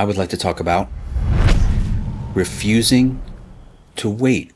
I would like to talk about refusing to wait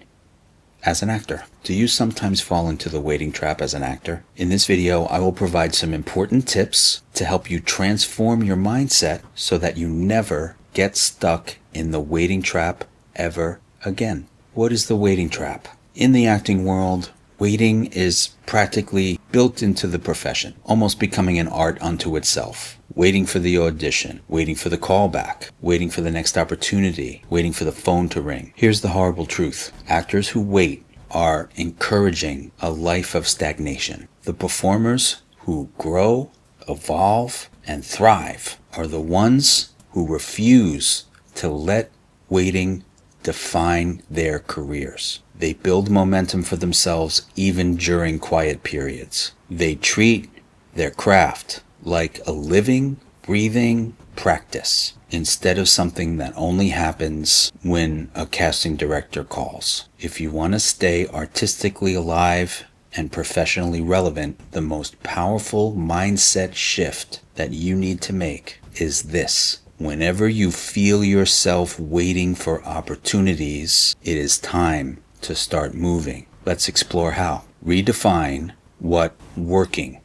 as an actor. Do you sometimes fall into the waiting trap as an actor? In this video, I will provide some important tips to help you transform your mindset so that you never get stuck in the waiting trap ever again. What is the waiting trap? In the acting world, waiting is practically built into the profession, almost becoming an art unto itself. Waiting for the audition, waiting for the callback, waiting for the next opportunity, waiting for the phone to ring. Here's the horrible truth. Actors who wait are encouraging a life of stagnation. The performers who grow, evolve, and thrive are the ones who refuse to let waiting define their careers. They build momentum for themselves even during quiet periods. They treat their craft like a living, breathing practice instead of something that only happens when a casting director calls. If you want to stay artistically alive and professionally relevant, the most powerful mindset shift that you need to make is this. Whenever you feel yourself waiting for opportunities, it is time to start moving. Let's explore how. Redefine what working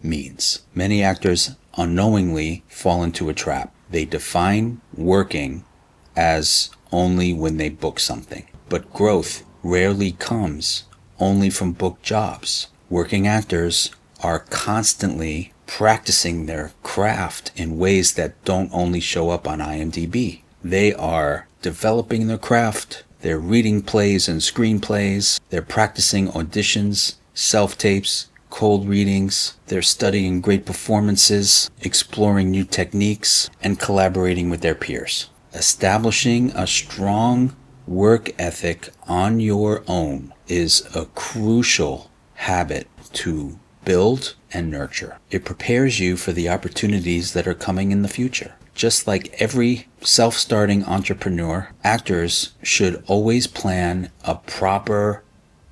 means. Many actors unknowingly fall into a trap. They define working as only when they book something. But growth rarely comes only from booked jobs. Working actors are constantly practicing their craft in ways that don't only show up on IMDb. They are developing their craft. They're reading plays and screenplays. They're practicing auditions, self-tapes, cold readings. They're studying great performances, exploring new techniques, and collaborating with their peers. Establishing a strong work ethic on your own is a crucial habit to build and nurture. It prepares you for the opportunities that are coming in the future. Just like every self-starting entrepreneur, actors should always plan a proper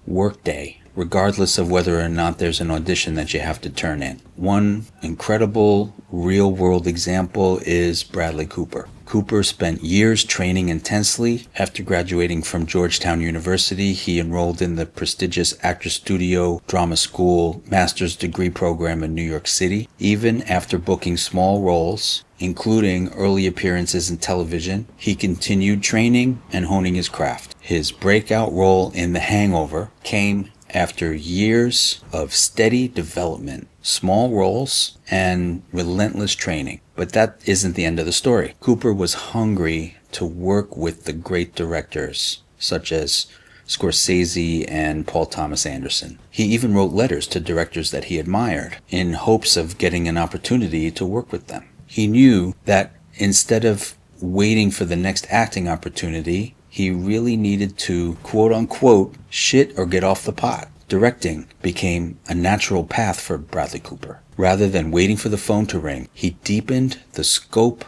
workday, regardless of whether or not there's an audition that you have to turn in. One incredible real-world example is Bradley Cooper. Cooper spent years training intensely. After graduating from Georgetown University, he enrolled in the prestigious Actors Studio Drama School master's degree program in New York City. Even after booking small roles, including early appearances in television, he continued training and honing his craft. His breakout role in The Hangover came after years of steady development, small roles, and relentless training. But that isn't the end of the story. Cooper was hungry to work with the great directors, such as Scorsese and Paul Thomas Anderson. He even wrote letters to directors that he admired in hopes of getting an opportunity to work with them. He knew that instead of waiting for the next acting opportunity, he really needed to, quote-unquote, shit or get off the pot. Directing became a natural path for Bradley Cooper. Rather than waiting for the phone to ring, he deepened the scope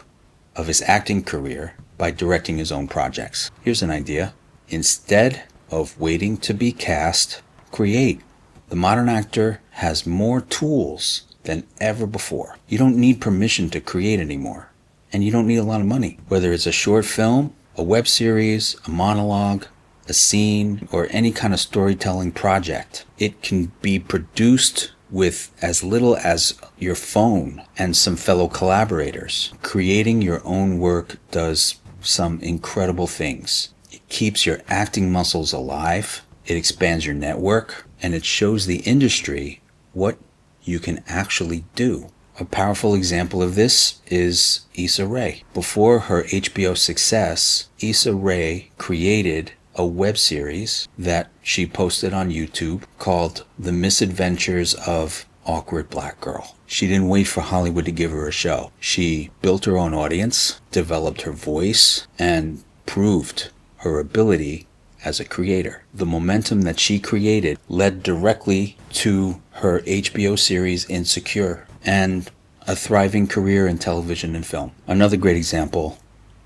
of his acting career by directing his own projects. Here's an idea. Instead of waiting to be cast, create. The modern actor has more tools than ever before. You don't need permission to create anymore. And you don't need a lot of money. Whether it's a short film, a web series, a monologue, a scene, or any kind of storytelling project, it can be produced with as little as your phone and some fellow collaborators. Creating your own work does some incredible things. It keeps your acting muscles alive, it expands your network, and it shows the industry what you can actually do. A powerful example of this is Issa Rae. Before her HBO success, Issa Rae created a web series that she posted on YouTube called The Misadventures of Awkward Black Girl. She didn't wait for Hollywood to give her a show. She built her own audience, developed her voice, and proved her ability as a creator. The momentum that she created led directly to her HBO series Insecure and a thriving career in television and film. Another great example,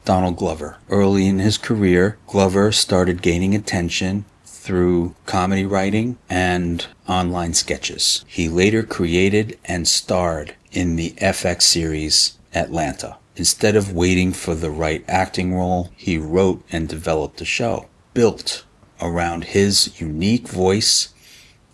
Donald Glover. Early in his career, Glover started gaining attention through comedy writing and online sketches. He later created and starred in the FX series Atlanta. Instead of waiting for the right acting role, he wrote and developed a show built around his unique voice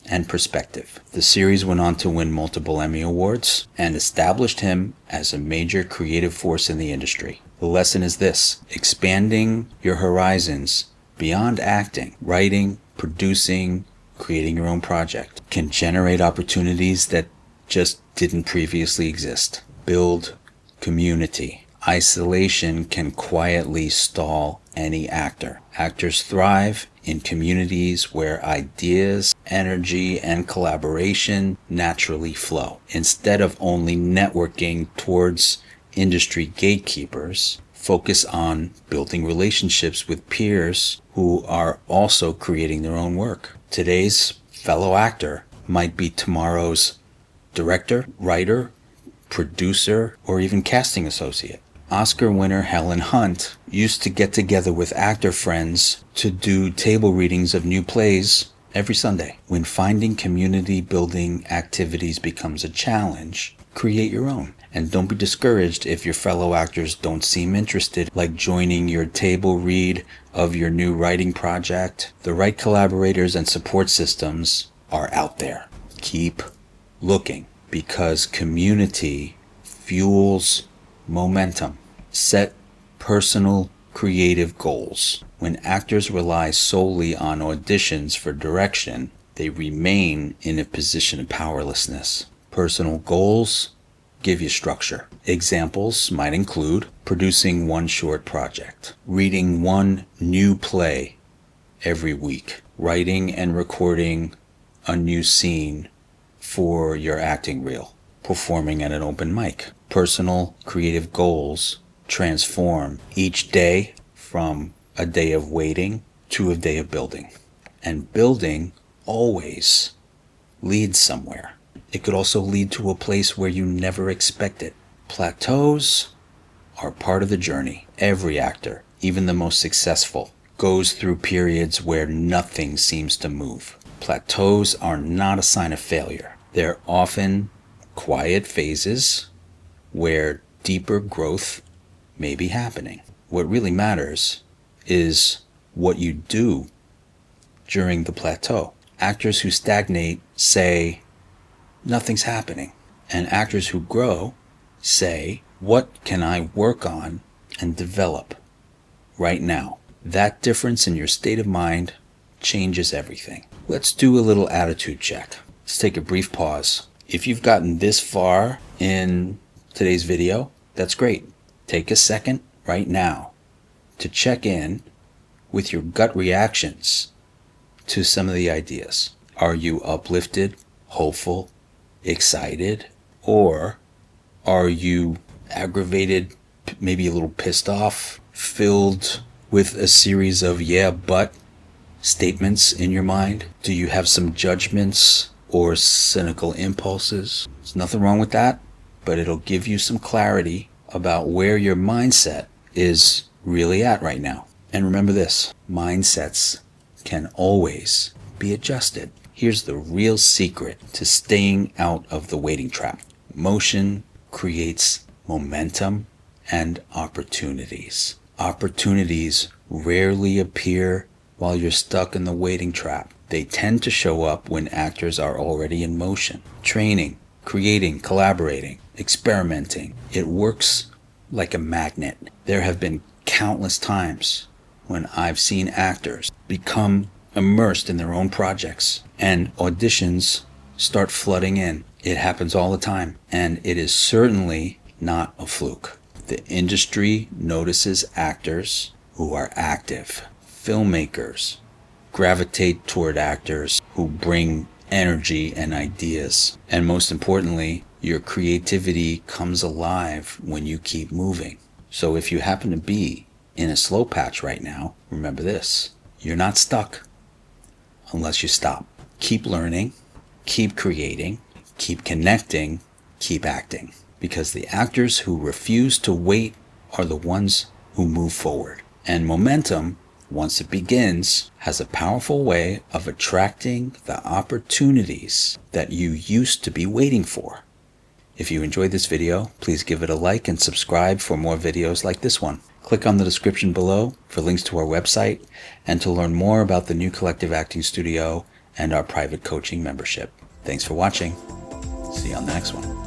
and perspective. The series went on to win multiple Emmy Awards and established him as a major creative force in the industry. The lesson is this: expanding your horizons beyond acting, writing, producing, creating your own project can generate opportunities that just didn't previously exist. Build community. Isolation can quietly stall any actor. Actors thrive in communities where ideas, energy, and collaboration naturally flow. Instead of only networking towards industry gatekeepers, focus on building relationships with peers who are also creating their own work. Today's fellow actor might be tomorrow's director, writer, producer, or even casting associate. Oscar winner Helen Hunt used to get together with actor friends to do table readings of new plays every Sunday. When finding community building activities becomes a challenge, create your own. And don't be discouraged if your fellow actors don't seem interested, like joining your table read of your new writing project. The right collaborators and support systems are out there. Keep looking, because community fuels momentum. Set personal creative goals. When actors rely solely on auditions for direction, they remain in a position of powerlessness. Personal goals give you structure. Examples might include producing one short project, reading one new play every week, writing and recording a new scene for your acting reel, performing at an open mic. Personal creative goals transform each day from a day of waiting to a day of building. And building always leads somewhere. It could also lead to a place where you never expect it. Plateaus are part of the journey. Every actor, even the most successful, goes through periods where nothing seems to move. Plateaus are not a sign of failure. They're often quiet phases where deeper growth may be happening. What really matters is what you do during the plateau. Actors who stagnate say, nothing's happening. And actors who grow say, what can I work on and develop right now? That difference in your state of mind changes everything. Let's do a little attitude check. Let's take a brief pause. If you've gotten this far in today's video, that's great. Take a second right now to check in with your gut reactions to some of the ideas. Are you uplifted, hopeful, excited, or are you aggravated, maybe a little pissed off, filled with a series of yeah, but statements in your mind? Do you have some judgments or cynical impulses? There's nothing wrong with that, but it'll give you some clarity about where your mindset is really at right now. And remember this, mindsets can always be adjusted. Here's the real secret to staying out of the waiting trap. Motion creates momentum and opportunities. Opportunities rarely appear while you're stuck in the waiting trap. They tend to show up when actors are already in motion, training, creating, collaborating, experimenting. It works like a magnet. There have been countless times when I've seen actors become immersed in their own projects and auditions start flooding in. It happens all the time, and it is certainly not a fluke. The industry notices actors who are active. Filmmakers gravitate toward actors who bring energy and ideas. And most importantly, your creativity comes alive when you keep moving. So if you happen to be in a slow patch right now, remember this: you're not stuck unless you stop. Keep learning, keep creating, keep connecting, keep acting. Because the actors who refuse to wait are the ones who move forward. And momentum, once it begins, has a powerful way of attracting the opportunities that you used to be waiting for. If you enjoyed this video, please give it a like and subscribe for more videos like this one. Click on the description below for links to our website and to learn more about the new Collective Acting Studio and our private coaching membership. Thanks for watching. See you on the next one.